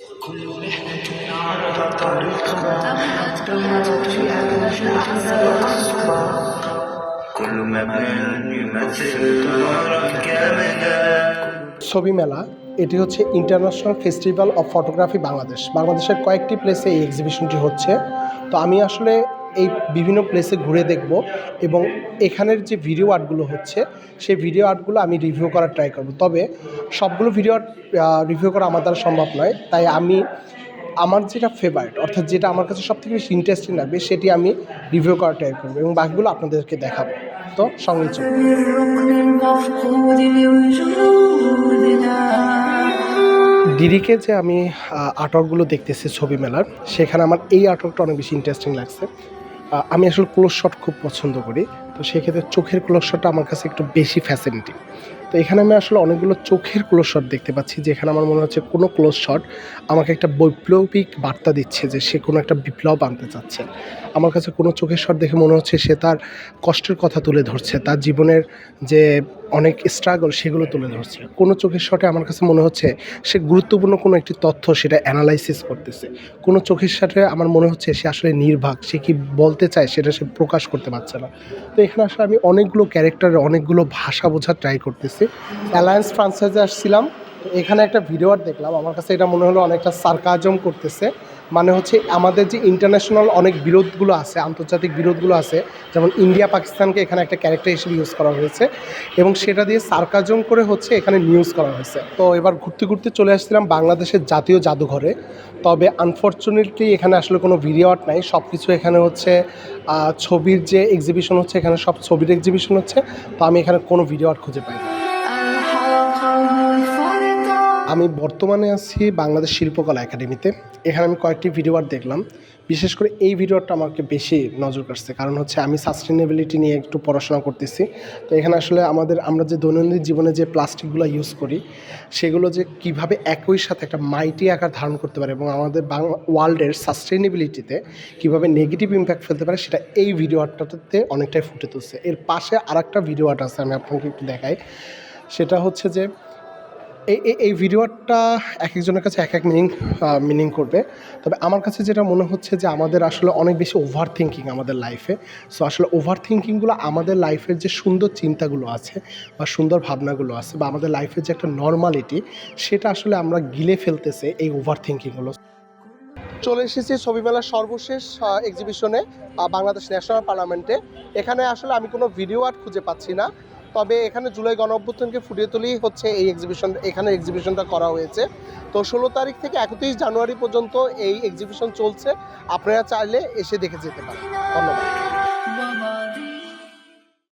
كل محنة على طريقنا تمت فيها الجنة والصبا كل مكان يمثل دورا كاملا ছবি মেলা এটি হচ্ছে ইন্টারন্যাশনাল ফেস্টিভ্যাল অফ ফটোগ্রাফি বাংলাদেশের কয়েকটি প্লেসে এই এক্সিবিশনটি হচ্ছে। তো আমি আসলে এই বিভিন্ন প্লেসে ঘুরে দেখব এবং এখানের যে ভিডিও আর্টগুলো হচ্ছে সেই ভিডিও আর্টগুলো আমি রিভিউ করার ট্রাই করব। তবে সবগুলো ভিডিও আর্ট রিভিউ করা আমার দ্বারা সম্ভব নয়, তাই আমি আমার যেটা ফেভারিট অর্থাৎ যেটা আমার কাছে সবথেকে বেশি ইন্টারেস্টিং লাগবে সেটি আমি রিভিউ করার ট্রাই করবো এবং বাকিগুলো আপনাদেরকে দেখাবো। তো সঙ্গে চলুন। দিদিকে যে আমি আর্টওয়ার্কগুলো দেখতেছি ছবি মেলার, সেখানে আমার এই আর্টওয়ার্কটা অনেক বেশি ইন্টারেস্টিং লাগছে। আমি আসলে ক্লোজ শট খুব পছন্দ করি, তো সেক্ষেত্রে চোখের ক্লোজ শটটা আমার কাছে একটু বেশি ফ্যাসিনেটিং। তো এখানে আমি আসলে অনেকগুলো চোখের ক্লোজ শট দেখতে পাচ্ছি, যেখানে আমার মনে হচ্ছে কোনো ক্লোজ শট আমাকে একটা বৈপ্লবিক বার্তা দিচ্ছে যে সে কোনো একটা বিপ্লব আনতে চাচ্ছে। আমার কাছে কোনো চোখের শট দেখে মনে হচ্ছে সে তার কষ্টের কথা তুলে ধরছে, তার জীবনের যে অনেক স্ট্রাগল সেগুলো তুলে ধরছে। কোনো চোখের শটে আমার কাছে মনে হচ্ছে সে গুরুত্বপূর্ণ কোনো একটি তথ্য সেটা অ্যানালাইসিস করতেছে। কোনো চোখের শটে আমার মনে হচ্ছে সে আসলে নির্বাক, সে কি বলতে চায় সেটা সে প্রকাশ করতে পারছে না। তো এখানে আসলে আমি অনেকগুলো ক্যারেক্টারের অনেকগুলো ভাষা বোঝার ট্রাই করতেছি। অ্যালায়েন্স ফ্রান্সাইজে আসছিলাম, তো এখানে একটা ভিডিও আর্ট দেখলাম, আমার কাছে এটা মনে হলো অনেকটা সার্কাজম করতেছে। মানে হচ্ছে আমাদের যে ইন্টারন্যাশনাল অনেক বিরোধগুলো আছে, আন্তর্জাতিক বিরোধগুলো আছে, যেমন ইন্ডিয়া পাকিস্তানকে এখানে একটা ক্যারেক্টার হিসেবে ইউজ করা হয়েছে এবং সেটা দিয়ে সার্কাজম করে হচ্ছে এখানে নিউজ করা হয়েছে। তো এবার ঘুরতে ঘুরতে চলে আসছিলাম বাংলাদেশের জাতীয় জাদুঘরে। তবে আনফর্চুনেটলি এখানে আসলে কোনো ভিডিও আর্ট নাই, সব কিছু এখানে হচ্ছে ছবির যে এক্সিবিশন হচ্ছে, এখানে সব ছবির এক্সিবিশন হচ্ছে। তো আমি এখানে কোনো ভিডিও আর্ট খুঁজে পাইনি। আমি বর্তমানে আছি বাংলাদেশ শিল্পকলা একাডেমিতে। এখানে আমি কয়েকটি ভিডিও আর্ট দেখলাম, বিশেষ করে এই ভিডিও আর্টটা আমাকে বেশি নজর কাটছে, কারণ হচ্ছে আমি সাস্টেনেবিলিটি নিয়ে একটু পড়াশোনা করতেছি। তো এখানে আসলে আমরা যে দৈনন্দিন জীবনে যে প্লাস্টিকগুলো ইউজ করি সেগুলো যে কীভাবে একই সাথে একটা মাইটি আকার ধারণ করতে পারে এবং আমাদের ওয়ার্ল্ডের সাস্টেনেবিলিটিতে কীভাবে নেগেটিভ ইম্প্যাক্ট ফেলতে পারে সেটা এই ভিডিও আর্টটাতে অনেকটাই ফুটে তুলছে। এর পাশে আরেকটা ভিডিও আর্ট আছে, আমি আপনাকে একটু দেখাই। সেটা হচ্ছে যে এই ভিডিওটা এক একজনের কাছে এক এক মিনিং করবে। তবে আমার কাছে যেটা মনে হচ্ছে যে আমাদের আসলে অনেক বেশি ওভার থিঙ্কিং আমাদের লাইফে। সো আসলে ওভার থিঙ্কিংগুলো আমাদের লাইফের যে সুন্দর চিন্তাগুলো আছে বা সুন্দর ভাবনাগুলো আছে বা আমাদের লাইফের যে একটা নর্মালিটি, সেটা আসলে আমরা গিলে ফেলতেছে এই ওভার থিঙ্কিংগুলো। চলে এসেছি ছবি মেলার সর্বশেষ এক্সিবিশনে, বাংলাদেশ ন্যাশনাল পার্লামেন্টে। এখানে আসলে আমি কোনো ভিডিও আর্ট খুঁজে পাচ্ছি না, তবে এখানে জুলাই গণঅভ্যুত্থানকে ফুটিয়ে তুলেই হচ্ছে এই এক্সিবিশনটা করা হয়েছে। তো 16 তারিখ থেকে 31 জানুয়ারি পর্যন্ত এই এক্সিবিশন চলছে, আপনারা চাইলে এসে দেখে যেতে পারেন। ধন্যবাদ।